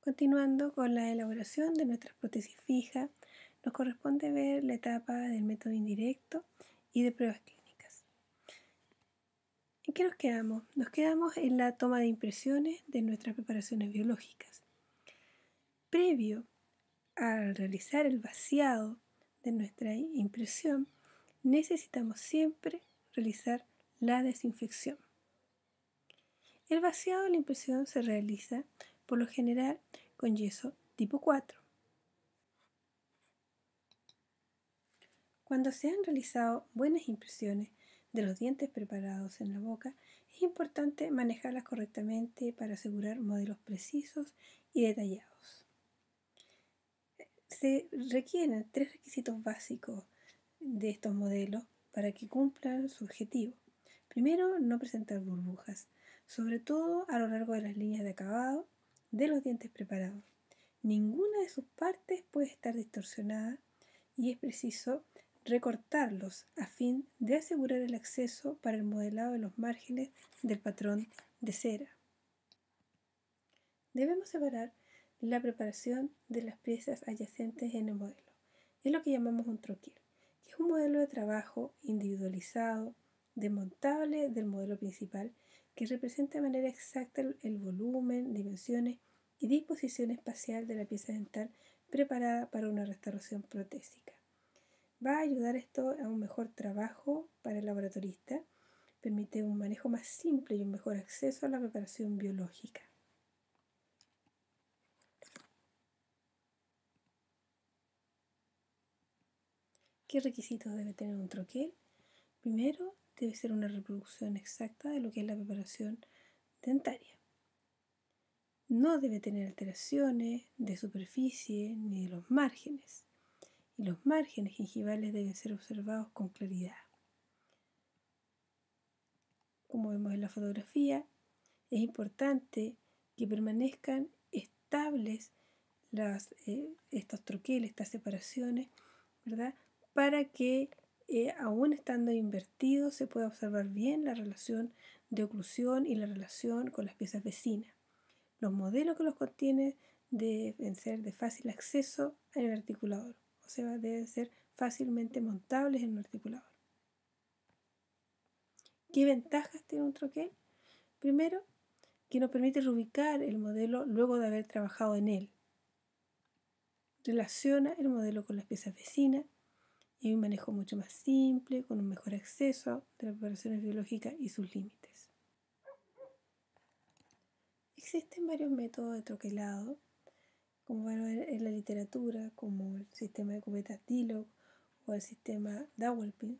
Continuando con la elaboración de nuestras prótesis fijas, nos corresponde ver la etapa del método indirecto y de pruebas clínicas. ¿En qué nos quedamos? Nos quedamos en la toma de impresiones de nuestras preparaciones biológicas. Previo al realizar el vaciado de nuestra impresión, necesitamos siempre realizar la desinfección. El vaciado de la impresión se realiza por lo general con yeso tipo 4. Cuando se han realizado buenas impresiones de los dientes preparados en la boca, es importante manejarlas correctamente para asegurar modelos precisos y detallados. Se requieren 3 requisitos básicos de estos modelos para que cumplan su objetivo. Primero, no presentar burbujas, sobre todo a lo largo de las líneas de acabado de los dientes preparados. Ninguna de sus partes puede estar distorsionada y es preciso recortarlos a fin de asegurar el acceso para el modelado de los márgenes del patrón de cera. Debemos separar la preparación de las piezas adyacentes en el modelo. Es lo que llamamos un troquel, que es un modelo de trabajo individualizado, desmontable del modelo principal, que representa de manera exacta el volumen, dimensiones y disposición espacial de la pieza dental preparada para una restauración protésica. Va a ayudar esto a un mejor trabajo para el laboratorista, permite un manejo más simple y un mejor acceso a la preparación biológica. ¿Qué requisitos debe tener un troquel? Primero, debe ser una reproducción exacta de lo que es la preparación dentaria. No debe tener alteraciones de superficie ni de los márgenes. Y los márgenes gingivales deben ser observados con claridad. Como vemos en la fotografía, es importante que permanezcan estables estos troqueles, estas separaciones, ¿verdad? Para que aún estando invertidos se pueda observar bien la relación de oclusión y la relación con las piezas vecinas. Los modelos que los contienen deben ser de fácil acceso en el articulador, o sea, deben ser fácilmente montables en un articulador. ¿Qué ventajas tiene un troquel? Primero, que nos permite reubicar el modelo luego de haber trabajado en él. Relaciona el modelo con las piezas vecinas y hay un manejo mucho más simple, con un mejor acceso de las preparaciones biológicas y sus límites. Existen varios métodos de troquelado, como van a ver en la literatura, como el sistema de cubetas Dillog o el sistema Dowelping.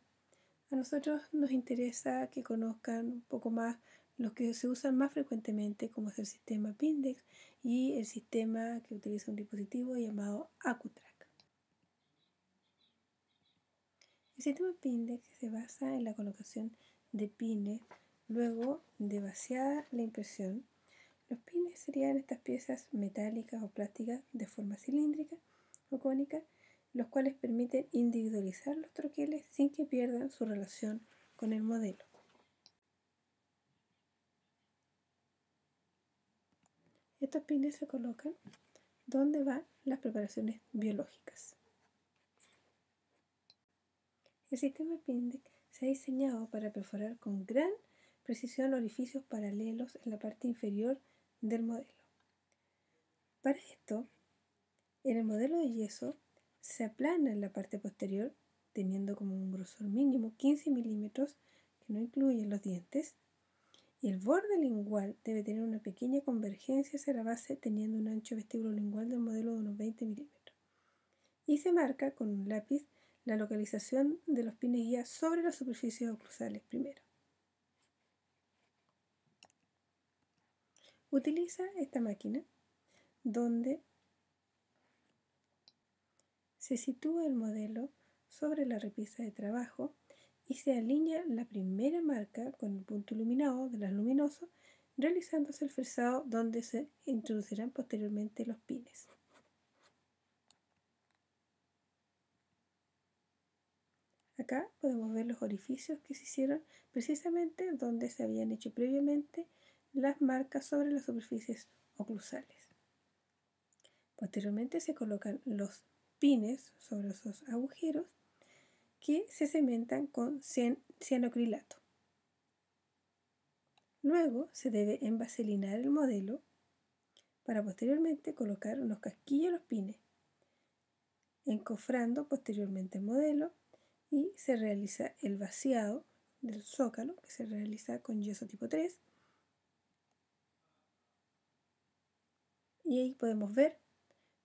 A nosotros nos interesa que conozcan un poco más los que se usan más frecuentemente, como es el sistema Pindex y el sistema que utiliza un dispositivo llamado Accutrack. El sistema Pindex se basa en la colocación de pines luego de vaciada la impresión. Los pines serían estas piezas metálicas o plásticas de forma cilíndrica o cónica, los cuales permiten individualizar los troqueles sin que pierdan su relación con el modelo. Estos pines se colocan donde van las preparaciones biológicas. El sistema Pindex se ha diseñado para perforar con gran precisión orificios paralelos en la parte inferior del modelo. Para esto, en el modelo de yeso se aplana en la parte posterior, teniendo como un grosor mínimo 15 milímetros, que no incluyen los dientes, y el borde lingual debe tener una pequeña convergencia hacia la base, teniendo un ancho vestíbulo lingual del modelo de unos 20 milímetros. Y se marca con un lápiz la localización de los pines guía sobre las superficies oclusales primero. Utiliza esta máquina donde se sitúa el modelo sobre la repisa de trabajo y se alinea la primera marca con el punto iluminado de las luminosos, realizándose el fresado donde se introducirán posteriormente los pines. Acá podemos ver los orificios que se hicieron precisamente donde se habían hecho previamente las marcas sobre las superficies oclusales. Posteriormente se colocan los pines sobre esos agujeros que se cementan con cianocrilato. Luego se debe envaselinar el modelo para posteriormente colocar unos casquillos a los pines, encofrando posteriormente el modelo y se realiza el vaciado del zócalo, que se realiza con yeso tipo 3. Y ahí podemos ver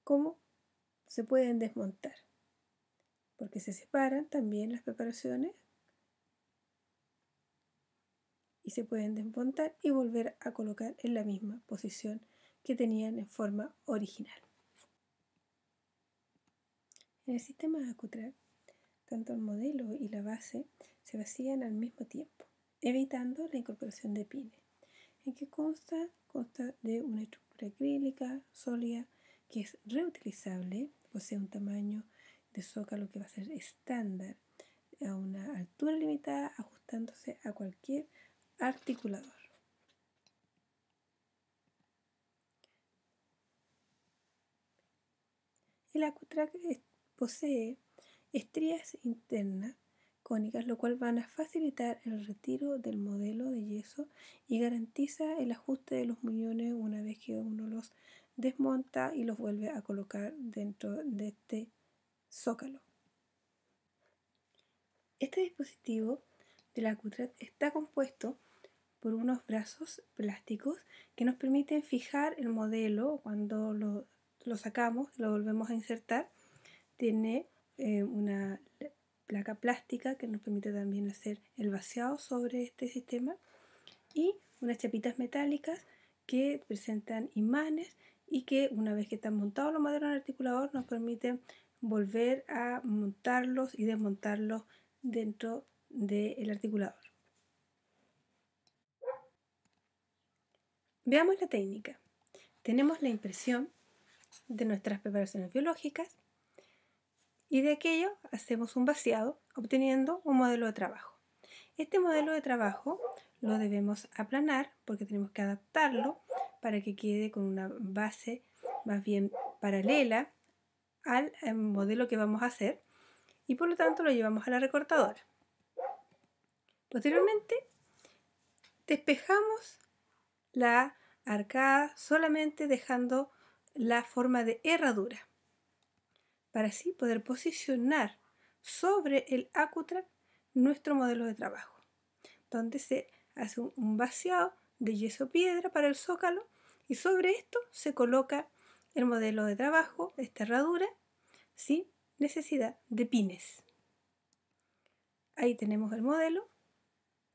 cómo se pueden desmontar, porque se separan también las preparaciones y se pueden desmontar y volver a colocar en la misma posición que tenían en forma original. En el sistema de AccuTrack, tanto el modelo y la base se vacían al mismo tiempo, evitando la incorporación de pines. ¿En qué consta? Consta de una estructura acrílica sólida que es reutilizable, posee un tamaño de zócalo que va a ser estándar, a una altura limitada, ajustándose a cualquier articulador. El AccuTrack posee estrías internas cónicas, lo cual van a facilitar el retiro del modelo de yeso y garantiza el ajuste de los muñones una vez que uno los desmonta y los vuelve a colocar dentro de este zócalo. Este dispositivo del AccuTrack está compuesto por unos brazos plásticos que nos permiten fijar el modelo cuando lo sacamos, lo volvemos a insertar. Tiene una placa plástica que nos permite también hacer el vaciado sobre este sistema y unas chapitas metálicas que presentan imanes y que una vez que están montados los modelos en el articulador nos permiten volver a montarlos y desmontarlos dentro del articulador. Veamos la técnica. Tenemos la impresión de nuestras preparaciones biológicas y de aquello hacemos un vaciado obteniendo un modelo de trabajo. Este modelo de trabajo lo debemos aplanar porque tenemos que adaptarlo para que quede con una base más bien paralela al modelo que vamos a hacer y por lo tanto lo llevamos a la recortadora. Posteriormente despejamos la arcada solamente dejando la forma de herradura para así poder posicionar sobre el AccuTrack nuestro modelo de trabajo, donde se hace un vaciado de yeso piedra para el zócalo y sobre esto se coloca el modelo de trabajo, esta herradura, sin necesidad de pines. Ahí tenemos el modelo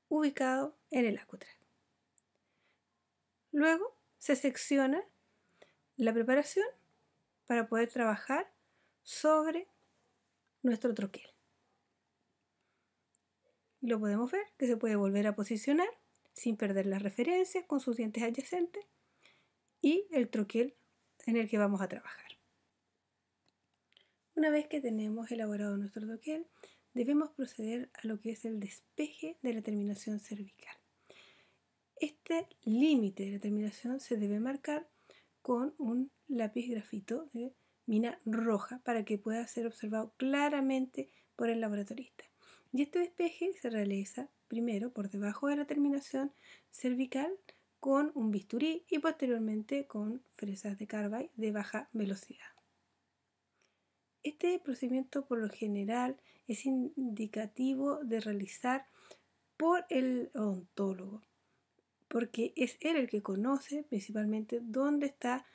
ubicado en el AccuTrack. Luego se secciona la preparación para poder trabajar sobre nuestro troquel. Lo podemos ver que se puede volver a posicionar sin perder las referencias con sus dientes adyacentes y el troquel en el que vamos a trabajar. Una vez que tenemos elaborado nuestro troquel, debemos proceder a lo que es el despeje de la terminación cervical. Este límite de la terminación se debe marcar con un lápiz grafito de mina roja para que pueda ser observado claramente por el laboratorista. Y este despeje se realiza primero por debajo de la terminación cervical con un bisturí y posteriormente con fresas de carbide de baja velocidad. Este procedimiento por lo general es indicativo de realizar por el odontólogo, porque es él el que conoce principalmente dónde está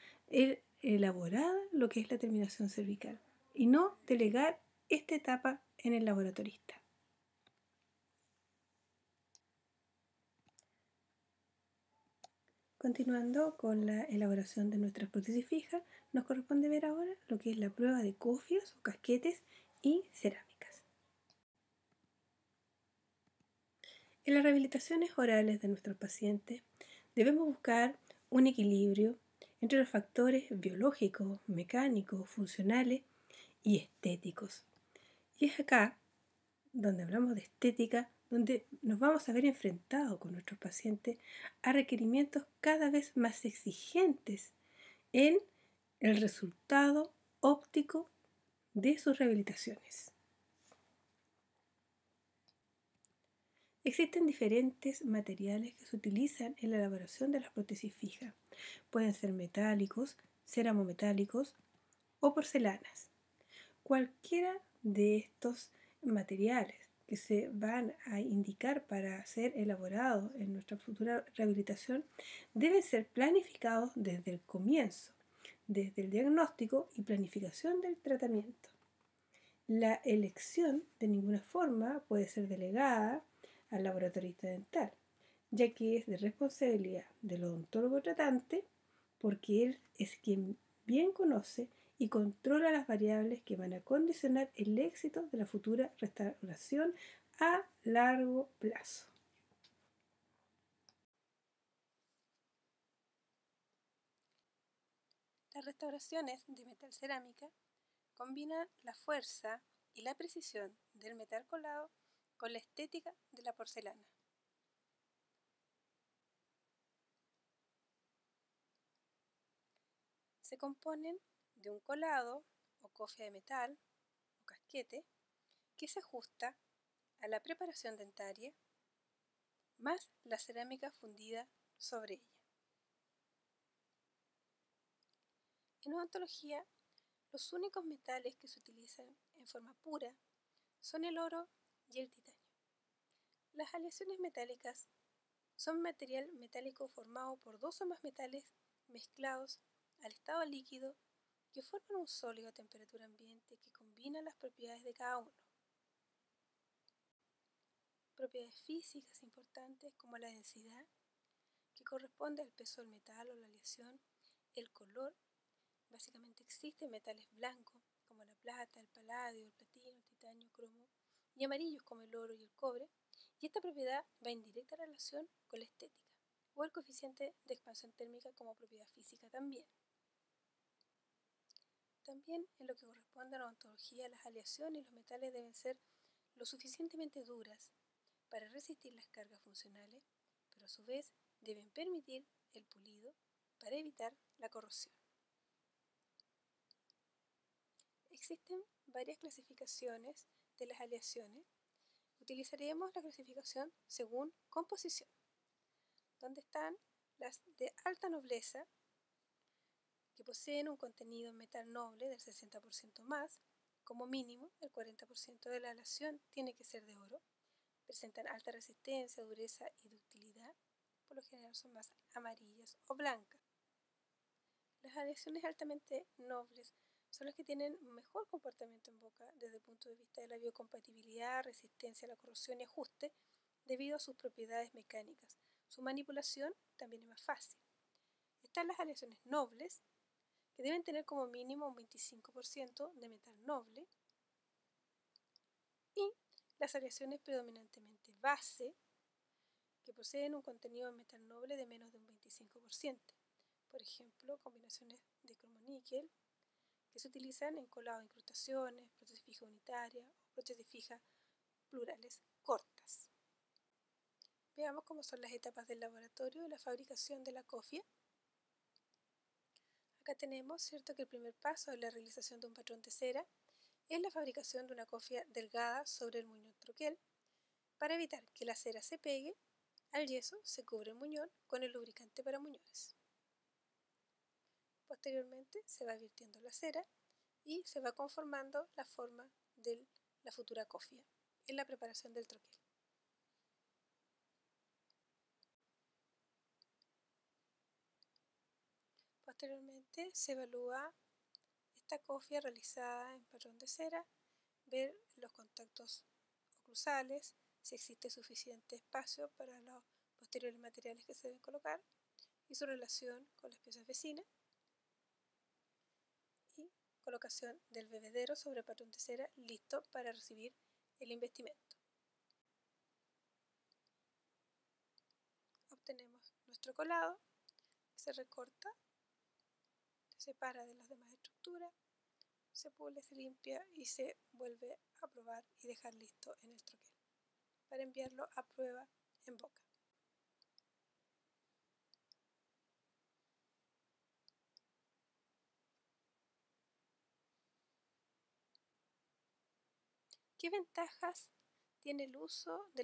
elaborada lo que es la terminación cervical y no delegar esta etapa en el laboratorista. Continuando con la elaboración de nuestras prótesis fijas, nos corresponde ver ahora lo que es la prueba de cofias o casquetes y cerámicas. En las rehabilitaciones orales de nuestros pacientes debemos buscar un equilibrio entre los factores biológicos, mecánicos, funcionales y estéticos. Y es acá donde hablamos de estética, donde nos vamos a ver enfrentados con nuestros pacientes a requerimientos cada vez más exigentes en el resultado óptico de sus rehabilitaciones. Existen diferentes materiales que se utilizan en la elaboración de las prótesis fijas. Pueden ser metálicos, ceramometálicos o porcelanas. Cualquiera de estos materiales que se van a indicar para ser elaborados en nuestra futura rehabilitación deben ser planificados desde el comienzo, desde el diagnóstico y planificación del tratamiento. La elección de ninguna forma puede ser delegada al laboratorista dental, ya que es de responsabilidad del odontólogo tratante, porque él es quien bien conoce y controla las variables que van a condicionar el éxito de la futura restauración a largo plazo. Las restauraciones de metal cerámica combinan la fuerza y la precisión del metal colado con la estética de la porcelana. Se componen de un colado o cofia de metal o casquete que se ajusta a la preparación dentaria más la cerámica fundida sobre ella. En odontología, los únicos metales que se utilizan en forma pura son el oro y el titanio. Las aleaciones metálicas son material metálico formado por dos o más metales mezclados al estado líquido que forman un sólido a temperatura ambiente que combina las propiedades de cada uno. Propiedades físicas importantes como la densidad, que corresponde al peso del metal o la aleación, el color. Básicamente existen metales blancos como la plata, el paladio, el platino, el titanio, cromo, y amarillos como el oro y el cobre, y esta propiedad va en directa relación con la estética, o el coeficiente de expansión térmica como propiedad física también. También en lo que corresponde a la odontología, las aleaciones y los metales deben ser lo suficientemente duras para resistir las cargas funcionales, pero a su vez deben permitir el pulido para evitar la corrosión. Existen varias clasificaciones de las aleaciones. Utilizaremos la clasificación según composición, donde están las de alta nobleza, que poseen un contenido en metal noble del 60% más, como mínimo el 40% de la aleación tiene que ser de oro, presentan alta resistencia, dureza y ductilidad, por lo general son más amarillas o blancas. Las aleaciones altamente nobles son las que tienen mejor comportamiento en boca desde el punto de vista de la biocompatibilidad, resistencia a la corrosión y ajuste, debido a sus propiedades mecánicas. Su manipulación también es más fácil. Están las aleaciones nobles, que deben tener como mínimo un 25% de metal noble, y las aleaciones predominantemente base, que poseen un contenido de metal noble de menos de un 25%. Por ejemplo, combinaciones de cromo-níquel, que se utilizan en colado de incrustaciones, prótesis fija unitaria o prótesis fija plurales cortas. Veamos cómo son las etapas del laboratorio y la fabricación de la cofia. Acá tenemos, ¿cierto?, que el primer paso es la realización de un patrón de cera, es la fabricación de una cofia delgada sobre el muñón troquel. Para evitar que la cera se pegue al yeso, se cubre el muñón con el lubricante para muñones. Posteriormente se va virtiendo la cera y se va conformando la forma de la futura cofia en la preparación del troquel. Posteriormente se evalúa esta cofia realizada en patrón de cera, ver los contactos oclusales, si existe suficiente espacio para los posteriores materiales que se deben colocar y su relación con las piezas vecinas, y colocación del bebedero sobre el patrón de cera listo para recibir el investimento. Obtenemos nuestro colado, se recorta, se separa de las demás estructuras, se pule, se limpia y se vuelve a probar y dejar listo en el troquel para enviarlo a prueba en boca. ¿Qué ventajas tiene el uso de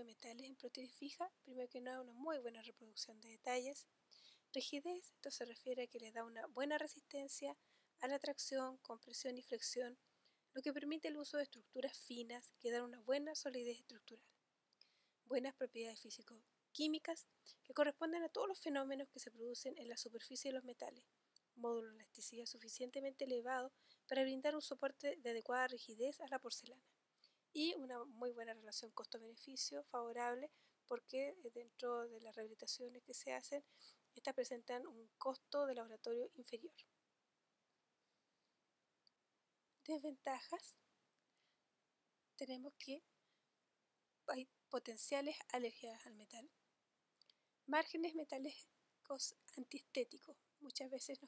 metales en prótesis fija? Primero que nada, una muy buena reproducción de detalles. Rigidez, esto se refiere a que le da una buena resistencia a la tracción, compresión y flexión, lo que permite el uso de estructuras finas que dan una buena solidez estructural. Buenas propiedades físico-químicas que corresponden a todos los fenómenos que se producen en la superficie de los metales. Módulo de elasticidad suficientemente elevado para brindar un soporte de adecuada rigidez a la porcelana. Y una muy buena relación costo-beneficio favorable porque dentro de las rehabilitaciones que se hacen, estas presentan un costo de laboratorio inferior. Desventajas. Tenemos que hay potenciales alergias al metal. Márgenes metálicos antiestéticos. Muchas veces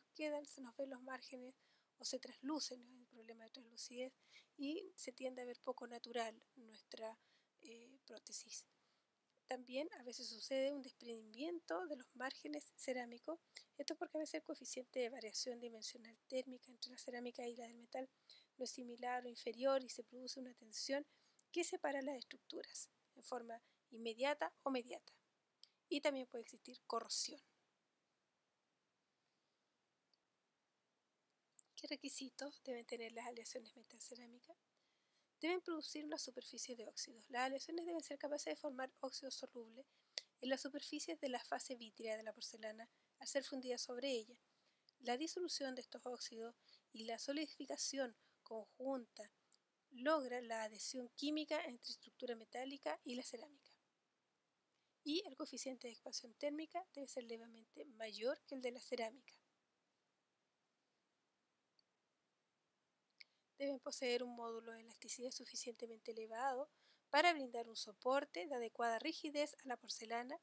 se nos ven los márgenes o se traslucen, ¿no? El problema de traslucidez, y se tiende a ver poco natural nuestra prótesis. También a veces sucede un desprendimiento de los márgenes cerámicos. Esto porque a veces el coeficiente de variación dimensional térmica entre la cerámica y la del metal no es similar o inferior y se produce una tensión que separa las estructuras en forma inmediata o mediata. Y también puede existir corrosión. ¿Qué requisitos deben tener las aleaciones metal-cerámica? Deben producir una superficie de óxidos. Las aleaciones deben ser capaces de formar óxido soluble en las superficies de la fase vítrea de la porcelana al ser fundida sobre ella. La disolución de estos óxidos y la solidificación conjunta logra la adhesión química entre estructura metálica y la cerámica. Y el coeficiente de expansión térmica debe ser levemente mayor que el de la cerámica. Deben poseer un módulo de elasticidad suficientemente elevado para brindar un soporte de adecuada rigidez a la porcelana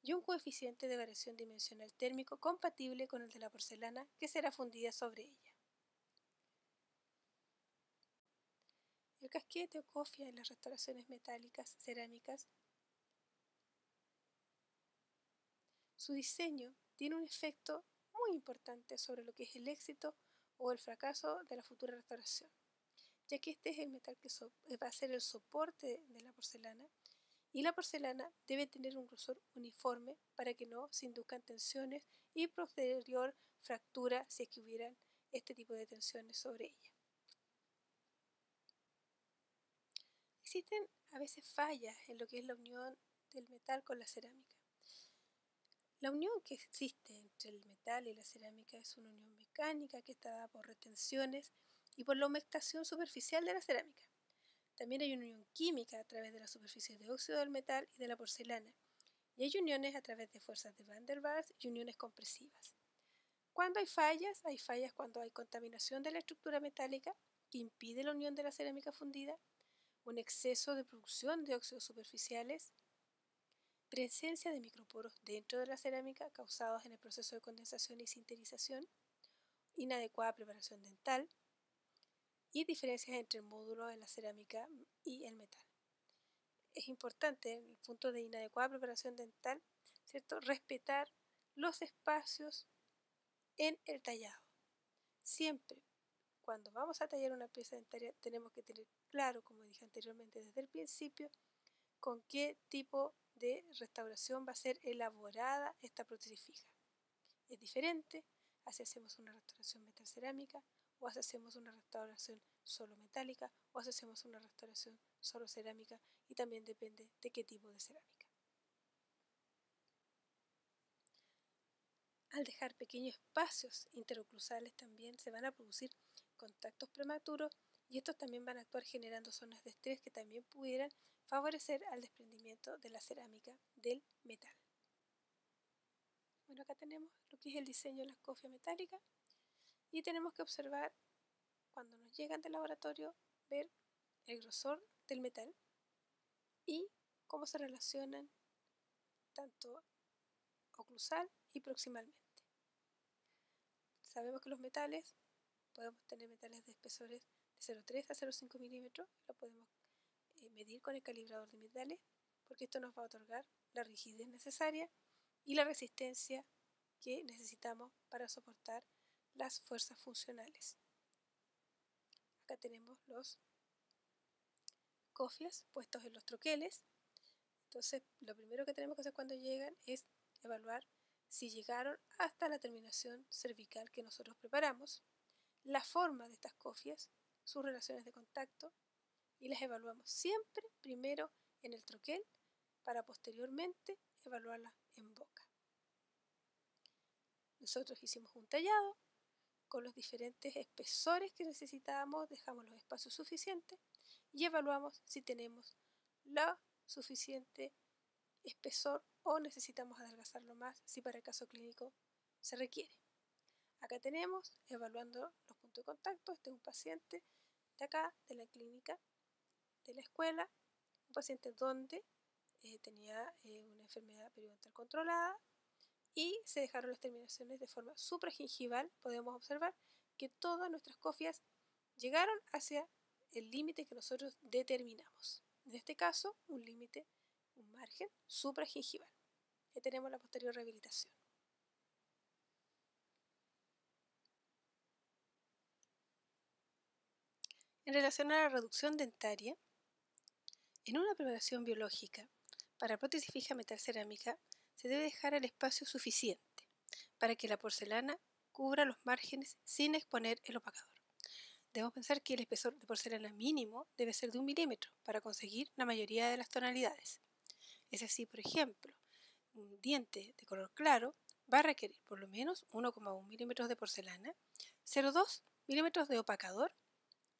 y un coeficiente de variación dimensional térmico compatible con el de la porcelana que será fundida sobre ella. El casquete o cofia en las restauraciones metálicas cerámicas. Su diseño tiene un efecto muy importante sobre lo que es el éxito o el fracaso de la futura restauración, ya que este es el metal que va a ser el soporte de la porcelana, y la porcelana debe tener un grosor uniforme para que no se induzcan tensiones y posterior fractura si es que hubieran este tipo de tensiones sobre ella. Existen a veces fallas en lo que es la unión del metal con la cerámica. La unión que existe entre el metal y la cerámica es una unión mecánica que está dada por retenciones y por la humectación superficial de la cerámica. También hay una unión química a través de las superficies de óxido del metal y de la porcelana, y hay uniones a través de fuerzas de Van der Waals y uniones compresivas. Cuando hay fallas cuando hay contaminación de la estructura metálica que impide la unión de la cerámica fundida, un exceso de producción de óxidos superficiales, presencia de microporos dentro de la cerámica causados en el proceso de condensación y sinterización, inadecuada preparación dental y diferencias entre el módulo de la cerámica y el metal. Es importante en el punto de inadecuada preparación dental, ¿cierto?, respetar los espacios en el tallado. Siempre, cuando vamos a tallar una pieza dentaria, tenemos que tener claro, como dije anteriormente desde el principio, con qué tipo de restauración va a ser elaborada esta prótesis fija. Es diferente a si hacemos una restauración metal cerámica, o si hacemos una restauración solo metálica, o si hacemos una restauración solo cerámica, y también depende de qué tipo de cerámica. Al dejar pequeños espacios interoclusales también se van a producir contactos prematuros, y estos también van a actuar generando zonas de estrés que también pudieran favorecer al desprendimiento de la cerámica del metal. Bueno, acá tenemos lo que es el diseño de la cofia metálica, y tenemos que observar cuando nos llegan del laboratorio, ver el grosor del metal y cómo se relacionan tanto oclusal y proximalmente. Sabemos que los metales, podemos tener metales de espesores de 0,3 a 0,5 milímetros, lo podemos medir con el calibrador de metales, porque esto nos va a otorgar la rigidez necesaria y la resistencia que necesitamos para soportar las fuerzas funcionales. Acá tenemos los cofres puestos en los troqueles. Entonces, lo primero que tenemos que hacer cuando llegan es evaluar si llegaron hasta la terminación cervical que nosotros preparamos, la forma de estas cofres, sus relaciones de contacto, y las evaluamos siempre primero en el troquel para posteriormente evaluarlas en boca. Nosotros hicimos un tallado con los diferentes espesores que necesitábamos, dejamos los espacios suficientes y evaluamos si tenemos la suficiente espesor o necesitamos adelgazarlo más si para el caso clínico se requiere. Acá tenemos, evaluando los puntos de contacto, este es un paciente de acá, de la clínica, de la escuela, un paciente donde tenía una enfermedad periodontal controlada y se dejaron las terminaciones de forma supragingival. Podemos observar que todas nuestras cofres llegaron hacia el límite que nosotros determinamos. En este caso, un límite, un margen supragingival. Ya tenemos la posterior rehabilitación. En relación a la reducción dentaria, en una preparación biológica para prótesis fija metal cerámica se debe dejar el espacio suficiente para que la porcelana cubra los márgenes sin exponer el opacador. Debemos pensar que el espesor de porcelana mínimo debe ser de 1 milímetro para conseguir la mayoría de las tonalidades. Es así, por ejemplo, un diente de color claro va a requerir por lo menos 1,1 milímetros de porcelana, 0,2 milímetros de opacador,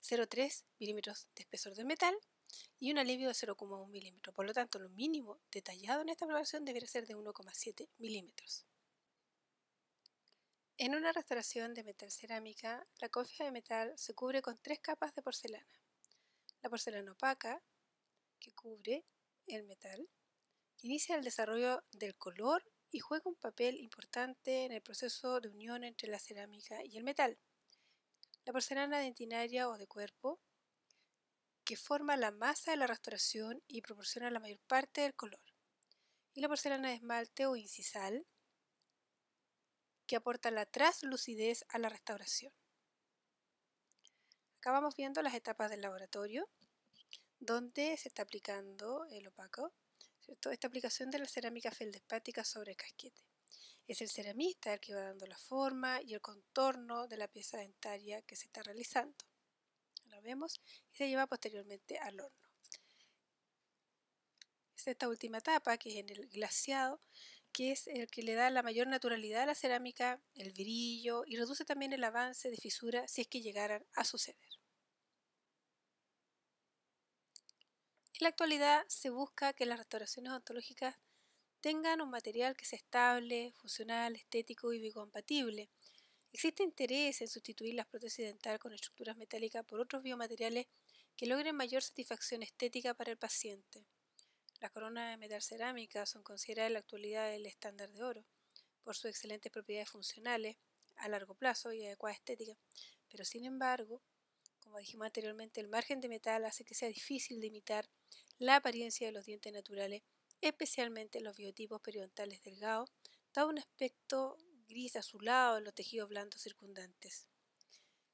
0,3 milímetros de espesor de metal y un alivio de 0,1 milímetros. Por lo tanto, lo mínimo detallado en esta preparación debería ser de 1,7 milímetros. En una restauración de metal cerámica, la cofia de metal se cubre con 3 capas de porcelana. La porcelana opaca, que cubre el metal, inicia el desarrollo del color y juega un papel importante en el proceso de unión entre la cerámica y el metal. La porcelana dentinaria o de cuerpo, que forma la masa de la restauración y proporciona la mayor parte del color. Y la porcelana de esmalte o incisal, que aporta la translucidez a la restauración. Acá vamos viendo las etapas del laboratorio, donde se está aplicando el opaco, ¿cierto? Esta aplicación de la cerámica feldespática sobre el casquete. Es el ceramista el que va dando la forma y el contorno de la pieza dentaria que se está realizando. Lo vemos y se lleva posteriormente al horno. Es esta última etapa, que es en el glaseado, que es el que le da la mayor naturalidad a la cerámica, el brillo y reduce también el avance de fisura si es que llegaran a suceder. En la actualidad se busca que las restauraciones odontológicas tengan un material que sea estable, funcional, estético y biocompatible. Existe interés en sustituir las prótesis dentales con estructuras metálicas por otros biomateriales que logren mayor satisfacción estética para el paciente. Las coronas de metal cerámica son consideradas en la actualidad el estándar de oro por sus excelentes propiedades funcionales a largo plazo y adecuada estética, pero sin embargo, como dijimos anteriormente, el margen de metal hace que sea difícil de imitar la apariencia de los dientes naturales, especialmente los biotipos periodontales delgados, dado un aspecto gris azulado en los tejidos blandos circundantes.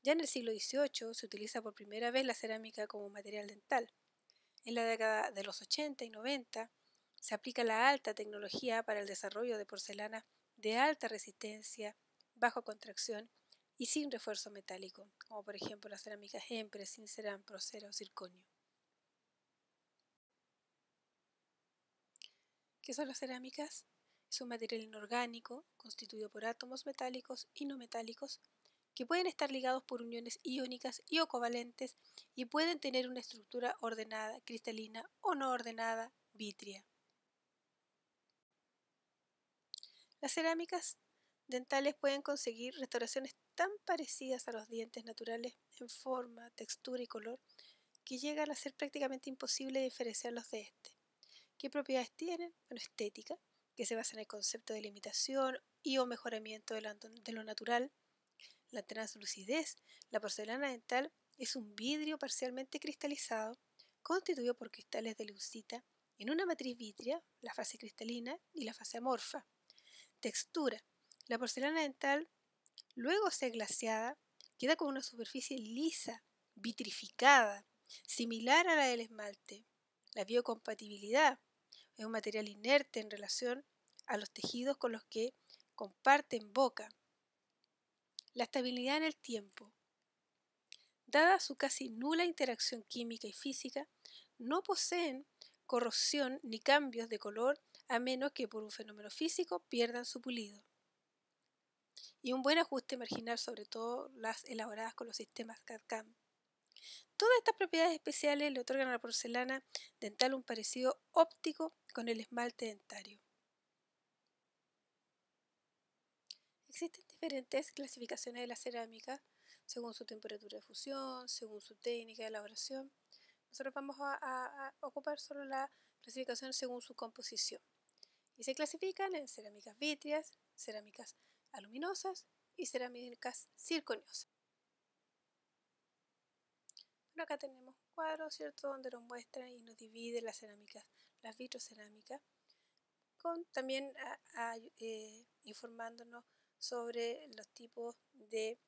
Ya en el siglo XVIII se utiliza por primera vez la cerámica como material dental. En la década de los 80 y 90 se aplica la alta tecnología para el desarrollo de porcelana de alta resistencia, bajo contracción y sin refuerzo metálico, como por ejemplo las cerámicas Empre, Sinceran, Procera o Zirconio. ¿Qué son las cerámicas? Es un material inorgánico constituido por átomos metálicos y no metálicos que pueden estar ligados por uniones iónicas y o covalentes y pueden tener una estructura ordenada, cristalina o no ordenada, vítrea. Las cerámicas dentales pueden conseguir restauraciones tan parecidas a los dientes naturales en forma, textura y color que llegan a ser prácticamente imposible diferenciarlos de este. ¿Qué propiedades tienen? Bueno, estética, que se basa en el concepto de limitación y o mejoramiento de lo natural. La translucidez. La porcelana dental es un vidrio parcialmente cristalizado, constituido por cristales de leucita en una matriz vítrea, la fase cristalina y la fase amorfa. Textura. La porcelana dental, luego de ser glaseada, queda con una superficie lisa, vitrificada, similar a la del esmalte. La biocompatibilidad es un material inerte en relación a los tejidos con los que comparten boca. La estabilidad en el tiempo. Dada su casi nula interacción química y física, no poseen corrosión ni cambios de color a menos que por un fenómeno físico pierdan su pulido. Y un buen ajuste marginal, sobre todo las elaboradas con los sistemas CAD/CAM. Todas estas propiedades especiales le otorgan a la porcelana dental un parecido óptico con el esmalte dentario. Existen diferentes clasificaciones de la cerámica según su temperatura de fusión, según su técnica de elaboración. Nosotros vamos a ocupar solo la clasificación según su composición. Y se clasifican en cerámicas vítreas, cerámicas aluminosas y cerámicas zirconiosas. Bueno, acá tenemos un cuadro, ¿cierto?, donde nos muestra y nos divide las cerámicas, las vitrocerámicas, con también informándonos sobre los tipos del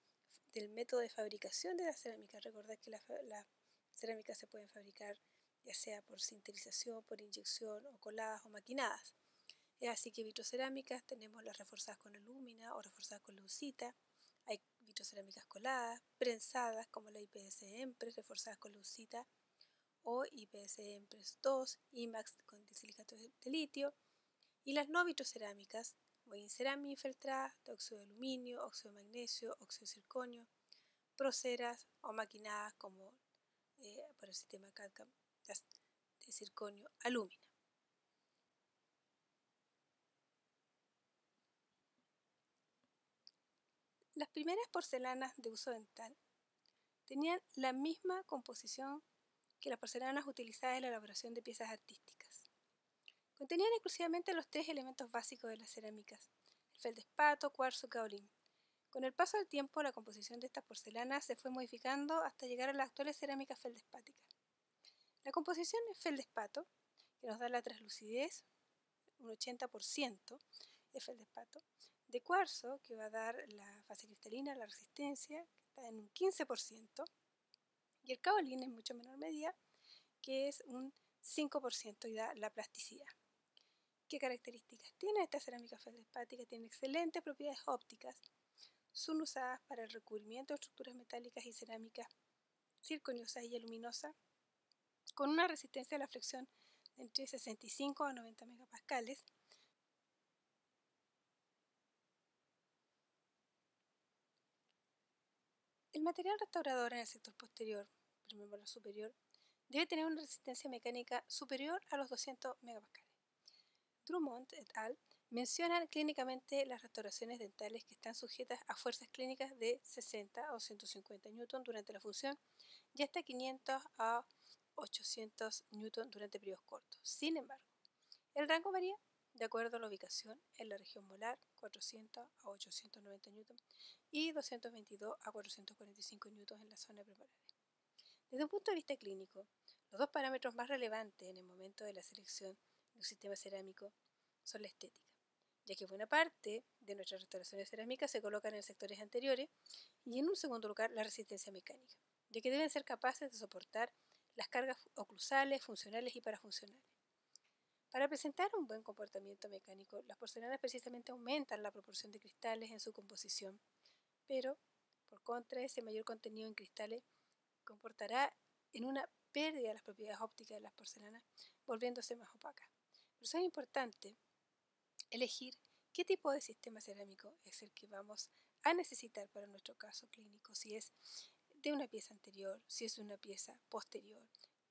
método de fabricación de la cerámica. Recordad que las cerámicas se pueden fabricar ya sea por sintetización, por inyección o coladas o maquinadas. Así que vitrocerámicas tenemos las reforzadas con alúmina o reforzadas con leucita. Hay vitrocerámicas coladas, prensadas como la IPS Empress reforzadas con leucita o IPS Empress 2, IMAX con silicato de litio. Y las no vitrocerámicas, cerámica infiltrada de óxido de aluminio, óxido de magnesio, óxido de circonio, proceras o maquinadas como por el sistema CAD/CAM de circonio alúmina. Las primeras porcelanas de uso dental tenían la misma composición que las porcelanas utilizadas en la elaboración de piezas artísticas. Contenían exclusivamente los tres elementos básicos de las cerámicas: el feldespato, cuarzo y kaolín. Con el paso del tiempo, la composición de estas porcelanas se fue modificando hasta llegar a las actuales cerámicas feldespáticas. La composición es feldespato, que nos da la translucidez, un 80% de feldespato, de cuarzo, que va a dar la fase cristalina, la resistencia, que está en un 15%, y el kaolín en mucho menor medida, que es un 5% y da la plasticidad. ¿Qué características tiene esta cerámica feldespática? Tiene excelentes propiedades ópticas. Son usadas para el recubrimiento de estructuras metálicas y cerámicas zirconiosas y aluminosas, con una resistencia a la flexión de entre 65 a 90 megapascales. El material restaurador en el sector posterior, premolar superior, debe tener una resistencia mecánica superior a los 200 megapascales. Drummond et al. Mencionan clínicamente las restauraciones dentales que están sujetas a fuerzas clínicas de 60 o 150 Newton durante la función y hasta 500 a 800 Newton durante periodos cortos. Sin embargo, el rango varía de acuerdo a la ubicación en la región molar, 400 a 890 Newton y 222 a 445 Newton en la zona premolar. Desde un punto de vista clínico, los dos parámetros más relevantes en el momento de la selección de un sistema cerámico son la estética, ya que buena parte de nuestras restauraciones cerámicas se colocan en sectores anteriores, y en un segundo lugar la resistencia mecánica, ya que deben ser capaces de soportar las cargas oclusales, funcionales y parafuncionales. Para presentar un buen comportamiento mecánico, las porcelanas precisamente aumentan la proporción de cristales en su composición, pero por contra ese mayor contenido en cristales comportará en una pérdida de las propiedades ópticas de las porcelanas, volviéndose más opacas. Por eso es importante elegir qué tipo de sistema cerámico es el que vamos a necesitar para nuestro caso clínico, si es de una pieza anterior, si es de una pieza posterior,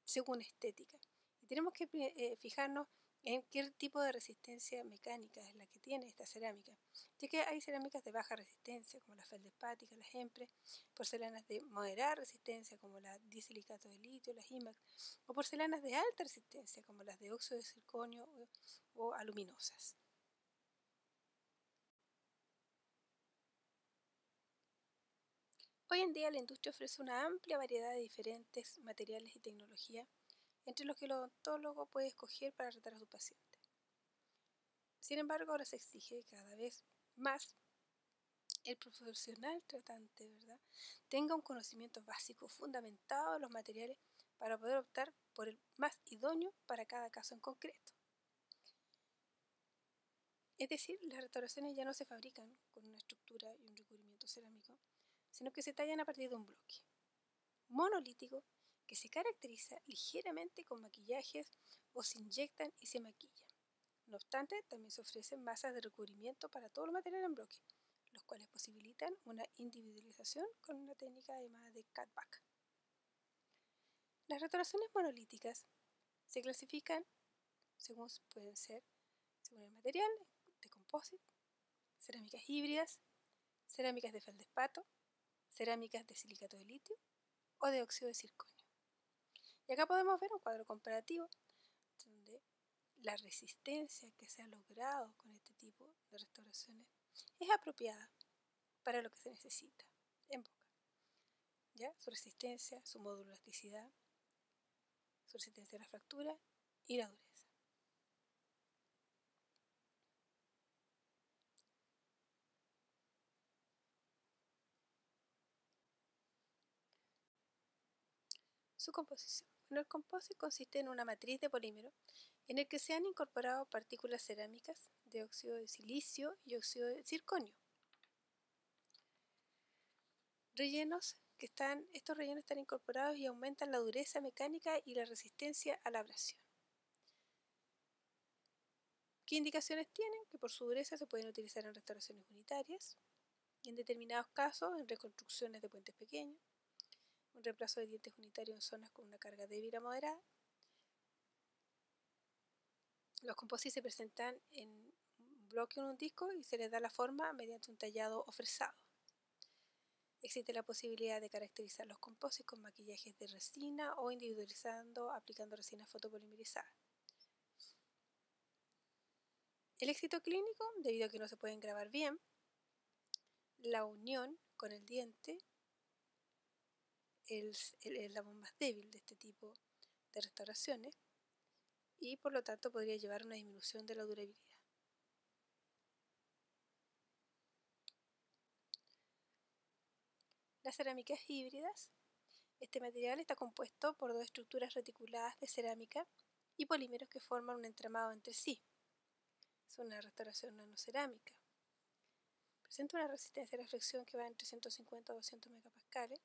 según estética. Y tenemos que fijarnos en qué tipo de resistencia mecánica es la que tiene esta cerámica, ya que hay cerámicas de baja resistencia como las feldespáticas, las Empress, porcelanas de moderada resistencia como la disilicato de litio, las IMAX, o porcelanas de alta resistencia como las de óxido de circonio o aluminosas. Hoy en día la industria ofrece una amplia variedad de diferentes materiales y tecnologías, entre los que el odontólogo puede escoger para tratar a su paciente. Sin embargo, ahora se exige cada vez más el profesional tratante, ¿verdad?, tenga un conocimiento básico fundamentado de los materiales para poder optar por el más idóneo para cada caso en concreto. Es decir, las restauraciones ya no se fabrican con una estructura y un recubrimiento cerámico, sino que se tallan a partir de un bloque monolítico que se caracteriza ligeramente con maquillajes o se inyectan y se maquillan. No obstante, también se ofrecen masas de recubrimiento para todo el material en bloque, los cuales posibilitan una individualización con una técnica llamada de cutback. Las restauraciones monolíticas se clasifican según pueden ser, según el material, de composite, cerámicas híbridas, cerámicas de feldespato, cerámicas de silicato de litio o de óxido de circonio. Y acá podemos ver un cuadro comparativo donde la resistencia que se ha logrado con este tipo de restauraciones es apropiada para lo que se necesita en boca. ¿Ya? Su resistencia, su modulaticidad, su resistencia a la fractura y la dureza. Su composición. Bueno, el composite consiste en una matriz de polímero en el que se han incorporado partículas cerámicas de óxido de silicio y óxido de circonio. Estos rellenos están incorporados y aumentan la dureza mecánica y la resistencia a la abrasión. ¿Qué indicaciones tienen? Que por su dureza se pueden utilizar en restauraciones unitarias y en determinados casos en reconstrucciones de puentes pequeños, un reemplazo de dientes unitarios en zonas con una carga débil a moderada. Los composites se presentan en un bloque o en un disco y se les da la forma mediante un tallado o fresado. Existe la posibilidad de caracterizar los composites con maquillajes de resina o individualizando aplicando resina fotopolimerizada. El éxito clínico, debido a que no se pueden grabar bien, la unión con el diente es la más débil de este tipo de restauraciones y por lo tanto podría llevar a una disminución de la durabilidad. Las cerámicas híbridas. Este material está compuesto por dos estructuras reticuladas de cerámica y polímeros que forman un entramado entre sí. Es una restauración nanocerámica. Presenta una resistencia a la fricción que va entre 150 a 200 megapascales,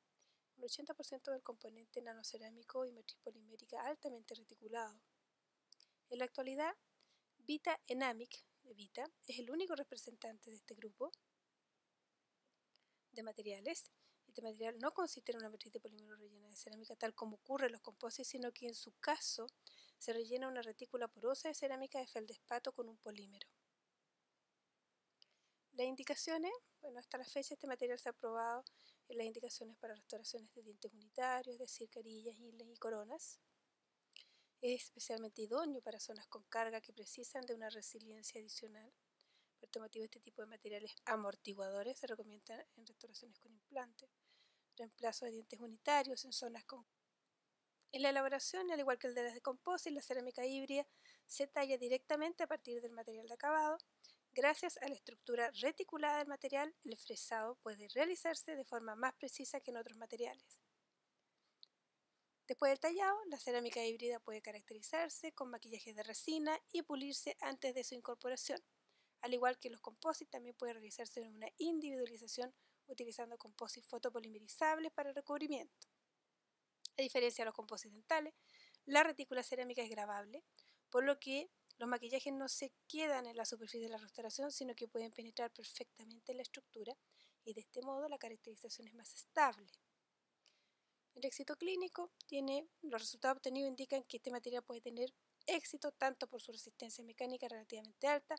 un 80% del componente nanocerámico y matriz polimérica altamente reticulado. En la actualidad, Vita Enamic de Vita es el único representante de este grupo de materiales. Este material no consiste en una matriz de polímero rellena de cerámica tal como ocurre en los composites, sino que en su caso se rellena una retícula porosa de cerámica de feldespato con un polímero. Las indicaciones, bueno, hasta la fecha este material se ha probado en las indicaciones para restauraciones de dientes unitarios, es decir, carillas, islas y coronas. Es especialmente idóneo para zonas con carga que precisan de una resiliencia adicional. Por este motivo, este tipo de materiales amortiguadores se recomiendan en restauraciones con implantes, reemplazo de dientes unitarios en zonas con... En la elaboración, al igual que el de las de composite, la cerámica híbrida se talla directamente a partir del material de acabado. Gracias a la estructura reticulada del material, el fresado puede realizarse de forma más precisa que en otros materiales. Después del tallado, la cerámica híbrida puede caracterizarse con maquillajes de resina y pulirse antes de su incorporación. Al igual que los composites, también puede realizarse una individualización utilizando composites fotopolimerizables para el recubrimiento. A diferencia de los composites dentales, la retícula cerámica es grabable, por lo que los maquillajes no se quedan en la superficie de la restauración, sino que pueden penetrar perfectamente en la estructura y de este modo la caracterización es más estable. El éxito clínico los resultados obtenidos indican que este material puede tener éxito tanto por su resistencia mecánica relativamente alta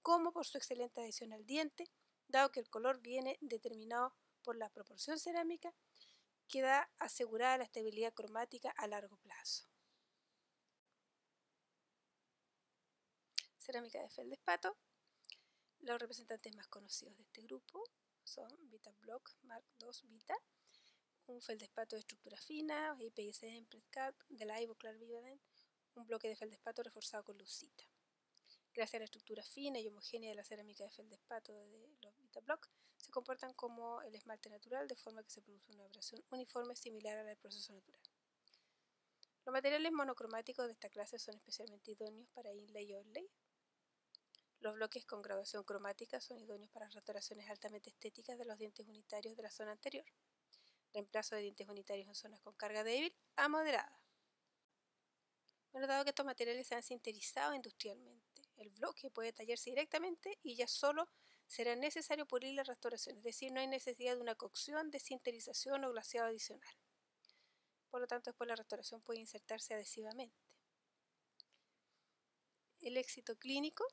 como por su excelente adhesión al diente, dado que el color viene determinado por la proporción cerámica que da asegurada la estabilidad cromática a largo plazo. Cerámica de feldespato. Los representantes más conocidos de este grupo son Vita Block Mark II Vita, un feldespato de estructura fina, IPS Predcat de la Ivoclar Vivadent, un bloque de feldespato reforzado con lucita. Gracias a la estructura fina y homogénea de la cerámica de feldespato de los Vita Block, se comportan como el esmalte natural, de forma que se produce una abrasión uniforme similar al proceso natural. Los materiales monocromáticos de esta clase son especialmente idóneos para inlay y overlay. Los bloques con graduación cromática son idóneos para restauraciones altamente estéticas de los dientes unitarios de la zona anterior. Reemplazo de dientes unitarios en zonas con carga débil a moderada. Bueno, dado que estos materiales se han sinterizado industrialmente, el bloque puede tallarse directamente y ya solo será necesario pulir la restauración, es decir, no hay necesidad de una cocción, desinterización o glaseado adicional. Por lo tanto, después la restauración puede insertarse adhesivamente. El éxito clínico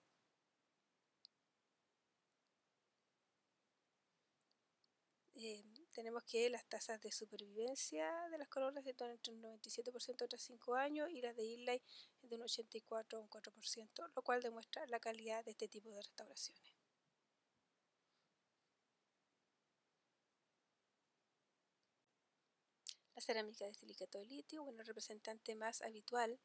tenemos que las tasas de supervivencia de las coronas están entre un 97% tras 5 años y las de inlay de un 84 a un 4%, lo cual demuestra la calidad de este tipo de restauraciones. La cerámica de silicato de litio, bueno, el representante más habitual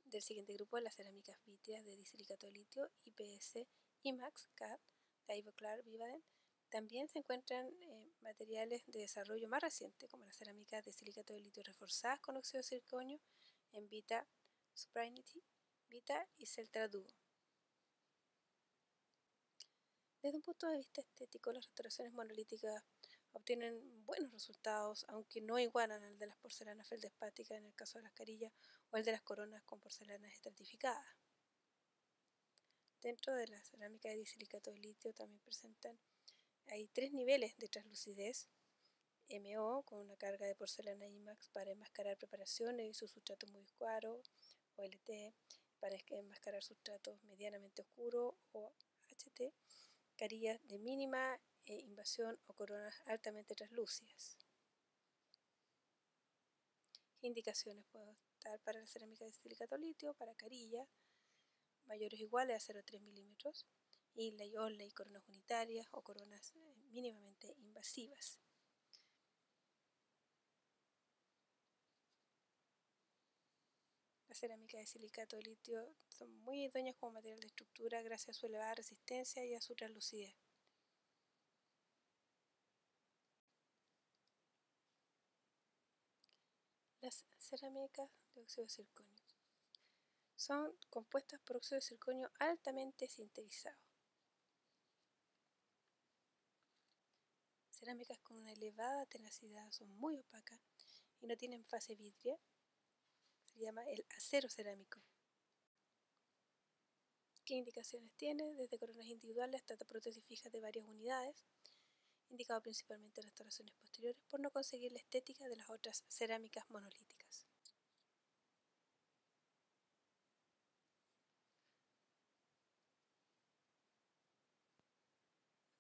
del siguiente grupo es las cerámicas vítreas de disilicato de litio, IPS, IMAX, CAD, de Ivoclar, Vivadent. También se encuentran materiales de desarrollo más reciente, como las cerámicas de silicato de litio reforzadas con óxido de circonio en Vita Suprinity, Vita y Celtra Duo. Desde un punto de vista estético, las restauraciones monolíticas obtienen buenos resultados, aunque no igualan al de las porcelanas feldespáticas en el caso de las carillas o el de las coronas con porcelanas estratificadas. Dentro de la cerámica de disilicato de litio también hay 3 niveles de translucidez: MO con una carga de porcelana IMAX para enmascarar preparaciones y su sustrato muy oscuro, o LT para enmascarar sustratos medianamente oscuros, o HT, carillas de mínima invasión o coronas altamente translúcidas. ¿Qué indicaciones puedo dar para la cerámica de silicato de litio? Para carillas mayores o iguales a 0,3 milímetros, inlay, overlay, coronas unitarias o coronas mínimamente invasivas. Las cerámicas de silicato de litio son muy idóneas como material de estructura gracias a su elevada resistencia y a su translucidez. Las cerámicas de óxido de circonio son compuestas por óxido de circonio altamente sinterizado. Cerámicas con una elevada tenacidad, son muy opacas y no tienen fase vítrea. Se llama el acero cerámico. ¿Qué indicaciones tiene? Desde coronas individuales hasta prótesis fijas de varias unidades, indicado principalmente en restauraciones posteriores por no conseguir la estética de las otras cerámicas monolíticas.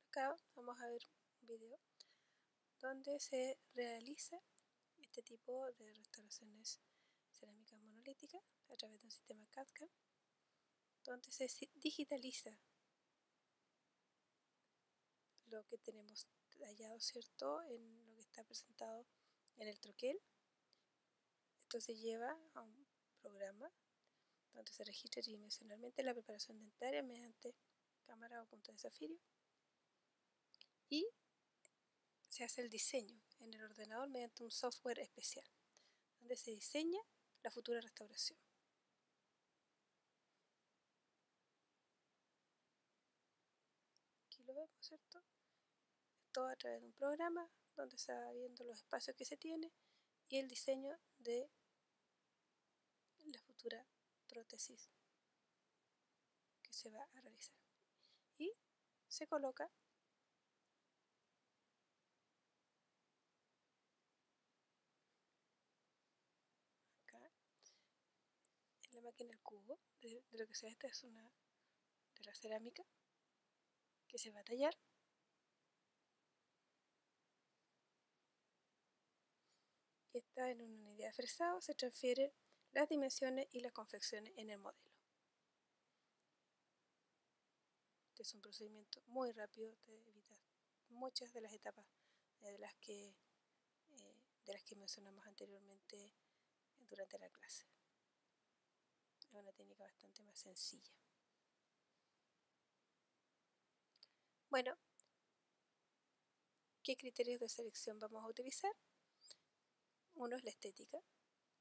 Acá vamos a ver un video donde se realiza este tipo de restauraciones cerámicas monolíticas a través de un sistema CAD/CAM, donde se digitaliza lo que tenemos tallado, ¿cierto?, en lo que está presentado en el troquel. Esto se lleva a un programa donde se registra tridimensionalmente la preparación dentaria mediante cámara o punta de zafiro y se hace el diseño en el ordenador mediante un software especial donde se diseña la futura restauración. Aquí lo vemos, ¿cierto? Todo a través de un programa donde se va viendo los espacios que se tiene y el diseño de la futura prótesis que se va a realizar. Y se coloca acá en la máquina el cubo de lo que sea. Esta es una de la cerámica que se va a tallar. Y está en una unidad de fresado, se transfieren las dimensiones y las confecciones en el modelo. Este es un procedimiento muy rápido, te evita muchas de las etapas de las que mencionamos anteriormente durante la clase. Es una técnica bastante más sencilla. Bueno, ¿Qué criterios de selección vamos a utilizar? Uno es la estética,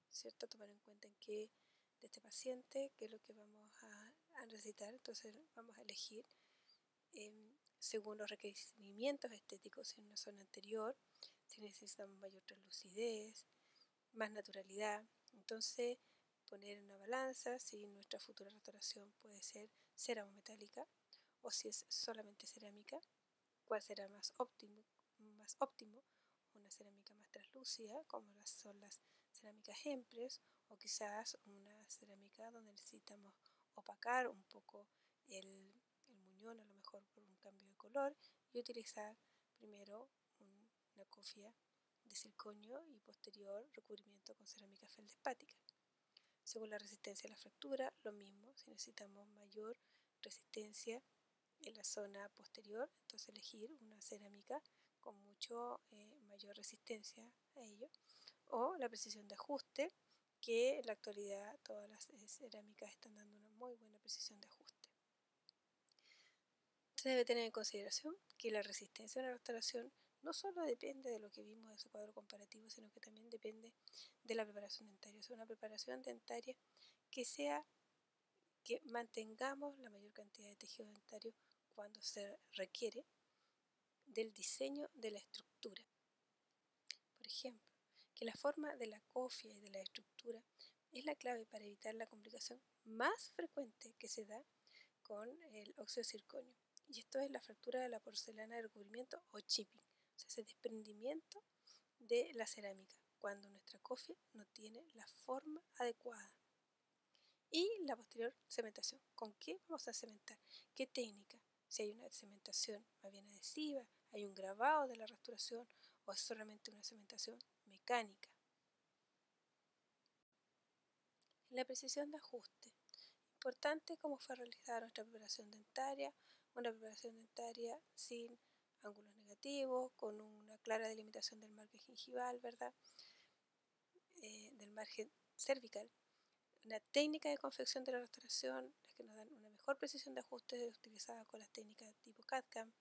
¿cierto? Tomar en cuenta en qué de este paciente, qué es lo que vamos a necesitar. Entonces vamos a elegir según los requerimientos estéticos en una zona anterior, si necesitamos mayor translucidez, más naturalidad. Entonces poner en una balanza si nuestra futura restauración puede ser céramo metálica o si es solamente cerámica, cuál será más óptimo, una cerámica más translúcida como son las cerámicas Empress, o quizás una cerámica donde necesitamos opacar un poco el muñón, a lo mejor por un cambio de color, y utilizar primero una cofia de circonio y posterior recubrimiento con cerámica feldespática. Según la resistencia a la fractura, lo mismo, si necesitamos mayor resistencia en la zona posterior, entonces elegir una cerámica con mucho mayor resistencia a ello, o la precisión de ajuste, que en la actualidad todas las cerámicas están dando una muy buena precisión de ajuste. Se debe tener en consideración que la resistencia a la restauración no solo depende de lo que vimos de ese cuadro comparativo, sino que también depende de la preparación dentaria. O sea, una preparación dentaria que mantengamos la mayor cantidad de tejido dentario cuando se requiere del diseño de la estructura. Por ejemplo, que la forma de la cofia y de la estructura es la clave para evitar la complicación más frecuente que se da con el óxido de circonio. Y esto es la fractura de la porcelana de recubrimiento o chipping, o sea, ese desprendimiento de la cerámica cuando nuestra cofia no tiene la forma adecuada. Y la posterior cementación. ¿Con qué vamos a cementar? ¿Qué técnica? Si hay una cementación más bien adhesiva, hay un grabado de la restauración o es solamente una cementación mecánica. La precisión de ajuste. Importante cómo fue realizada nuestra preparación dentaria, una preparación dentaria sin ángulos negativos, con una clara delimitación del margen gingival, ¿verdad? Del margen cervical. Una técnica de confección de la restauración, las que nos dan una mejor precisión de ajuste utilizada con las técnicas tipo CAD/CAM,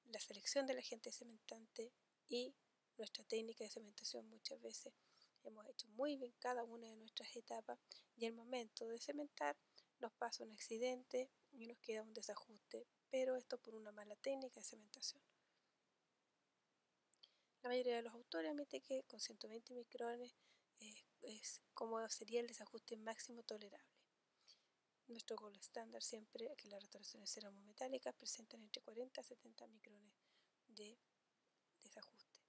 la selección del agente cementante y nuestra técnica de cementación. Muchas veces hemos hecho muy bien cada una de nuestras etapas y al momento de cementar nos pasa un accidente y nos queda un desajuste, pero esto por una mala técnica de cementación. La mayoría de los autores admite que con 120 micrones es como sería el desajuste máximo tolerable. Nuestro gold estándar siempre que las restauraciones ceramometálicas presentan entre 40 a 70 micrones de desajuste.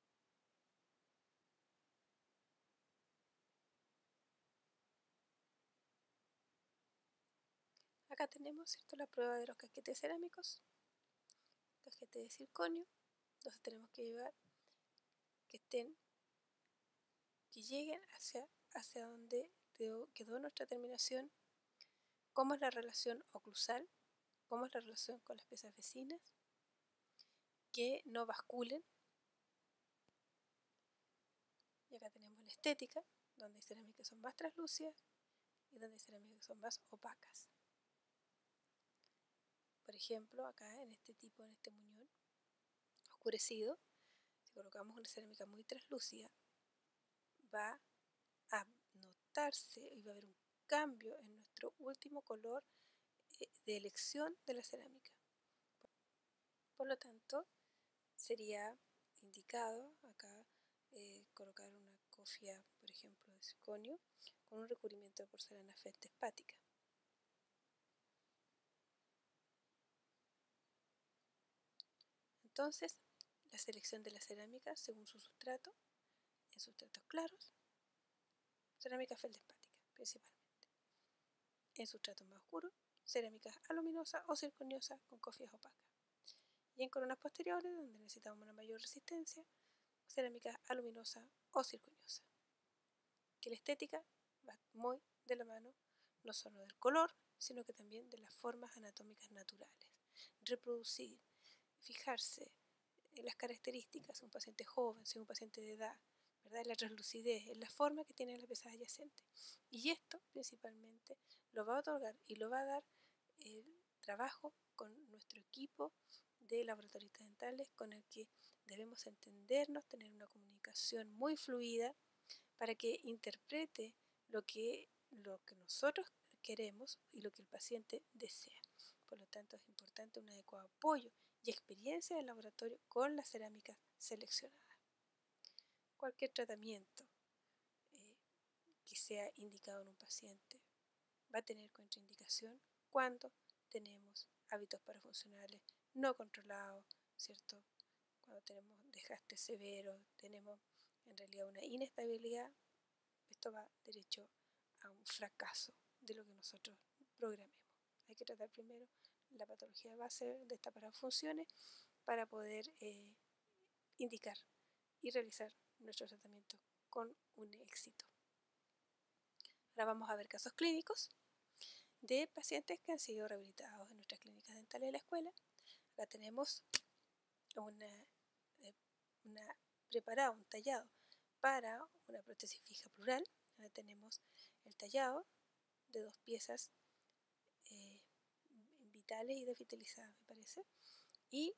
Acá tenemos, ¿cierto?, la prueba de los casquetes cerámicos, casquetes de circonio. Entonces tenemos que llevar que lleguen hacia donde quedó nuestra terminación, cómo es la relación oclusal, cómo es la relación con las piezas vecinas, que no basculen. Y acá tenemos la estética, donde hay cerámicas que son más translúcidas y donde hay cerámicas que son más opacas. Por ejemplo, acá en este muñón oscurecido, si colocamos una cerámica muy translúcida, va a notarse y va a haber un cambio en nuestro último color de elección de la cerámica. Por lo tanto, sería indicado acá colocar una cofia, por ejemplo, de circonio con un recubrimiento de porcelana feldespática. Entonces, la selección de la cerámica según su sustrato, en sustratos claros, cerámica feldespática principalmente. En sustratos más oscuros, cerámicas aluminosas o circoniosas con cofias opacas. Y en coronas posteriores, donde necesitamos una mayor resistencia, cerámica aluminosa o circoniosa. Que la estética va muy de la mano, no solo del color, sino que también de las formas anatómicas naturales. Reproducir, fijarse en las características de un paciente joven, si un paciente de edad, ¿verdad? La translucidez, en la forma que tiene la pieza adyacente. Y esto principalmente lo va a otorgar y lo va a dar el trabajo con nuestro equipo de laboratoristas dentales con el que debemos entendernos, tener una comunicación muy fluida para que interprete lo que nosotros queremos y lo que el paciente desea. Por lo tanto, es importante un adecuado apoyo y experiencia del laboratorio con las cerámicas seleccionadas. Cualquier tratamiento que sea indicado en un paciente va a tener contraindicación cuando tenemos hábitos parafuncionales no controlados, ¿cierto? Cuando tenemos desgaste severo, tenemos en realidad una inestabilidad, esto va derecho a un fracaso de lo que nosotros programemos. Hay que tratar primero la patología base de estas parafunciones para poder indicar y realizar nuestro tratamiento con un éxito. Ahora vamos a ver casos clínicos de pacientes que han sido rehabilitados en nuestras clínicas dentales de la escuela. Acá tenemos un tallado para una prótesis fija plural. Ahora tenemos el tallado de 2 piezas vitales y desvitalizadas, me parece. Y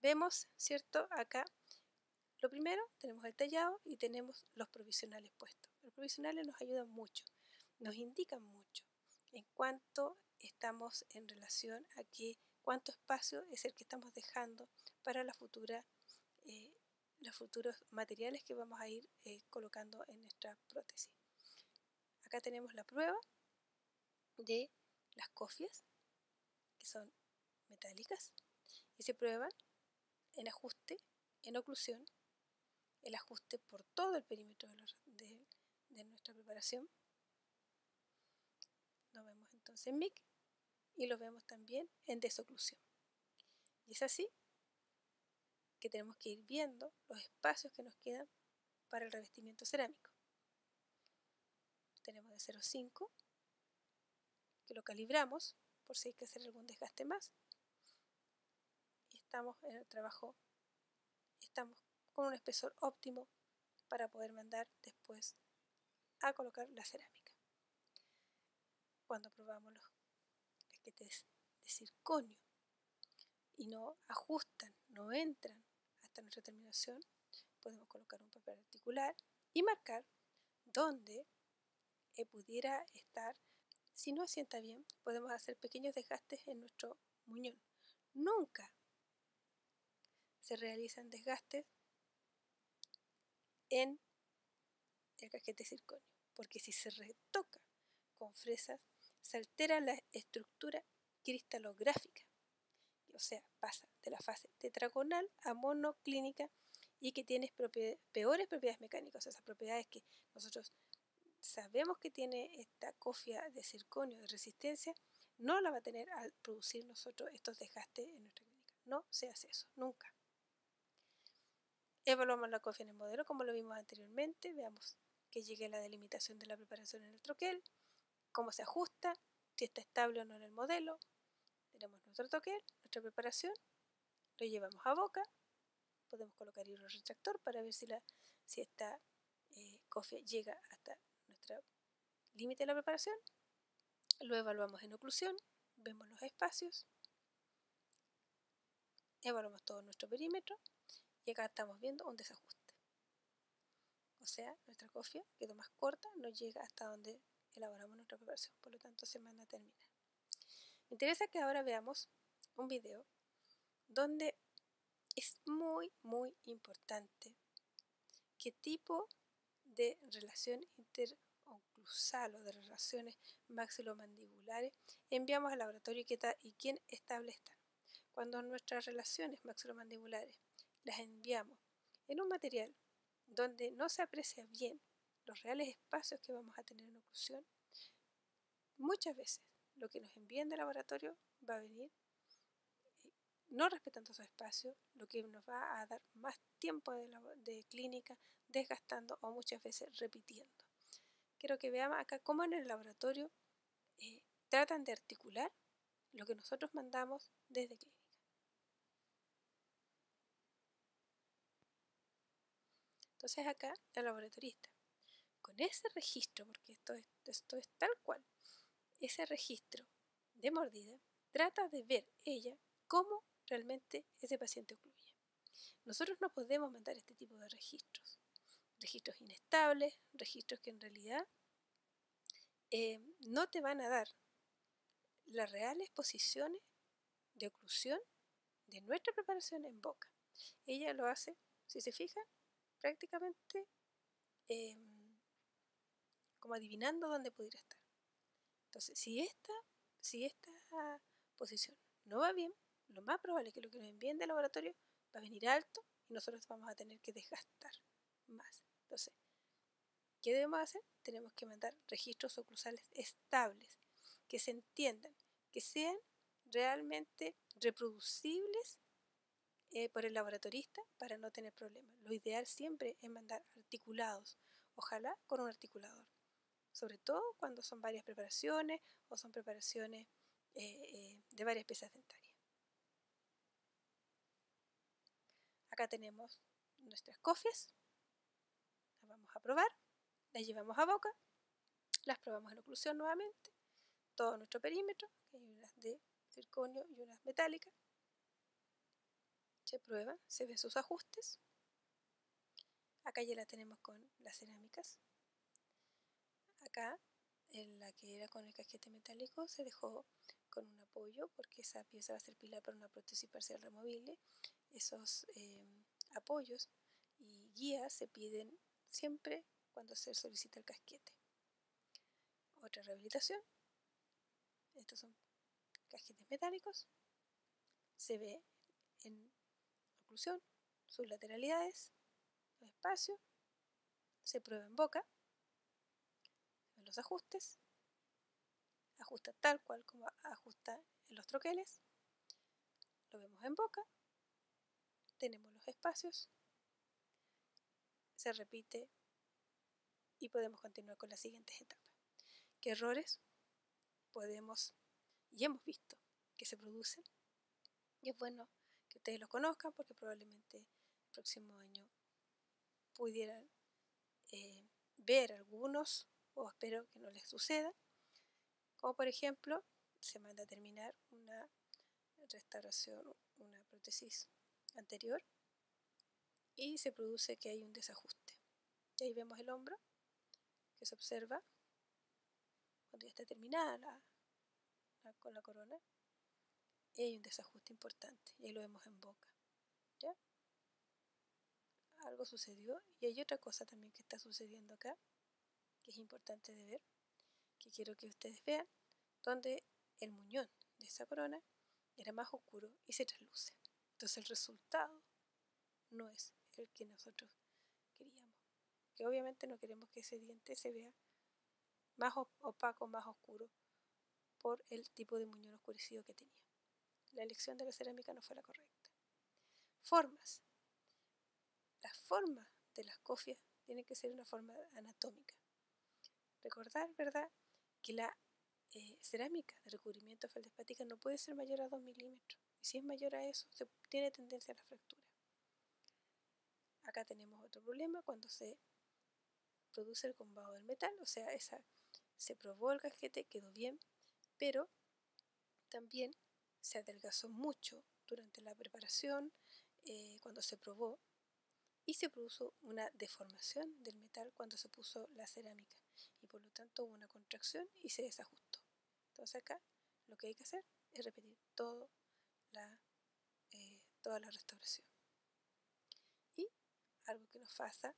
vemos, ¿cierto? Acá, lo primero, tenemos el tallado y tenemos los provisionales puestos. Los provisionales nos ayudan mucho, nos indican mucho en cuánto estamos en relación a cuánto espacio es el que estamos dejando para los futuros materiales que vamos a ir colocando en nuestra prótesis. Acá tenemos la prueba de las cofias, que son metálicas, y se prueban en ajuste, en oclusión, el ajuste por todo el perímetro de nuestra preparación. Lo vemos entonces en MIC y lo vemos también en desoclusión. Y es así que tenemos que ir viendo los espacios que nos quedan para el revestimiento cerámico. Tenemos de 0,5, que lo calibramos por si hay que hacer algún desgaste más. Y estamos en el trabajo, estamos con un espesor óptimo para poder mandar después a colocar la cerámica. Cuando probamos los casquetes de circonio y no ajustan, no entran hasta nuestra terminación, podemos colocar un papel articular y marcar dónde pudiera estar. Si no asienta bien, podemos hacer pequeños desgastes en nuestro muñón. Nunca se realizan desgastes en el casquete de circonio, porque si se retoca con fresas, se altera la estructura cristalográfica, o sea, pasa de la fase tetragonal a monoclínica y que tiene peores propiedades mecánicas, esas propiedades que nosotros sabemos que tiene esta cofia de circonio de resistencia, no la va a tener al producir nosotros estos desgastes en nuestra clínica. No se hace eso, nunca. Evaluamos la cofia en el modelo como lo vimos anteriormente, veamos que llegue a la delimitación de la preparación en el troquel, cómo se ajusta, si está estable o no en el modelo. Tenemos nuestro troquel, nuestra preparación, lo llevamos a boca, podemos colocar hilo retractor para ver si esta cofia llega hasta nuestro límite de la preparación. Lo evaluamos en oclusión, vemos los espacios, evaluamos todo nuestro perímetro y acá estamos viendo un desajuste. O sea, nuestra cofia quedó más corta, no llega hasta donde elaboramos nuestra preparación, por lo tanto se manda a terminar. Me interesa que ahora veamos un video donde es muy importante qué tipo de relación interoclusal o de relaciones maxilomandibulares enviamos al laboratorio y quién estable están. Cuando nuestras relaciones maxilomandibulares las enviamos en un material donde no se aprecia bien los reales espacios que vamos a tener en oclusión, muchas veces lo que nos envíen de laboratorio va a venir no respetando su espacio, lo que nos va a dar más tiempo de clínica, desgastando o muchas veces repitiendo. Quiero que veamos acá cómo en el laboratorio tratan de articular lo que nosotros mandamos desde clínica. Entonces acá el laboratorista, con ese registro, porque esto es tal cual, ese registro de mordida, trata de ver ella cómo realmente ese paciente ocluye. Nosotros no podemos mandar este tipo de registros inestables, registros que en realidad no te van a dar las reales posiciones de oclusión de nuestra preparación en boca. Ella lo hace, si se fijan, prácticamente como adivinando dónde pudiera estar. Entonces, si esta posición no va bien, lo más probable es que lo que nos envíen del laboratorio va a venir alto y nosotros vamos a tener que desgastar más. Entonces, ¿qué debemos hacer? Tenemos que mandar registros oclusales estables, que se entiendan, que sean realmente reproducibles por el laboratorista para no tener problemas. Lo ideal siempre es mandar articulados, ojalá con un articulador, sobre todo cuando son varias preparaciones o son preparaciones de varias piezas dentarias. Acá tenemos nuestras cofias, las vamos a probar, las llevamos a boca, las probamos en oclusión nuevamente, todo nuestro perímetro, que hay unas de circonio y unas metálicas, se prueban, se ven sus ajustes. Acá ya la tenemos con las cerámicas. Acá, en la que era con el casquete metálico, se dejó con un apoyo porque esa pieza va a ser pilar para una prótesis parcial removible. Esos apoyos y guías se piden siempre cuando se solicita el casquete. Otra rehabilitación. Estos son casquetes metálicos. Se ve en oclusión sus lateralidades, los espacios. Se prueba en boca. Los ajustes. Ajusta tal cual como ajusta en los troqueles. Lo vemos en boca. Tenemos los espacios. Se repite y podemos continuar con las siguientes etapas. ¿Qué errores podemos y hemos visto que se producen? Y es bueno que ustedes los conozcan porque probablemente el próximo año pudieran ver algunos, o espero que no les suceda, como por ejemplo se manda a terminar una restauración, una prótesis anterior y se produce que hay un desajuste. Y ahí vemos el hombro que se observa cuando ya está terminada con la corona y hay un desajuste importante y ahí lo vemos en boca. ¿Ya? Algo sucedió y hay otra cosa también que está sucediendo acá que es importante de ver, que quiero que ustedes vean, donde el muñón de esa corona era más oscuro y se trasluce. Entonces el resultado no es el que nosotros queríamos, que obviamente no queremos que ese diente se vea más opaco, más oscuro por el tipo de muñón oscurecido que tenía. La elección de la cerámica no fue la correcta. Formas. Las formas de las cofias tienen que ser una forma anatómica. Recordar, ¿verdad?, que la cerámica de recubrimiento feldespática no puede ser mayor a 2 milímetros. Y si es mayor a eso, se tiene tendencia a la fractura. Acá tenemos otro problema cuando se produce el combado del metal, o sea, se probó el casquete, quedó bien, pero también se adelgazó mucho durante la preparación, cuando se probó, y se produjo una deformación del metal cuando se puso la cerámica y por lo tanto hubo una contracción y se desajustó. Entonces acá lo que hay que hacer es repetir toda la restauración. Y algo que nos pasa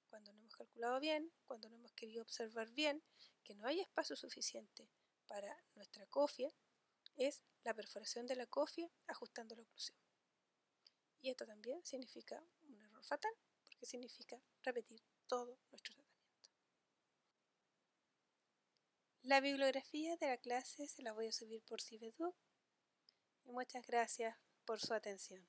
cuando no hemos calculado bien, cuando no hemos querido observar bien que no hay espacio suficiente para nuestra cofia, es la perforación de la cofia ajustando la oclusión. Y esto también significa un error fatal, porque significa repetir todo nuestro tratamiento. La bibliografía de la clase se la voy a subir por Cibedoc y muchas gracias por su atención.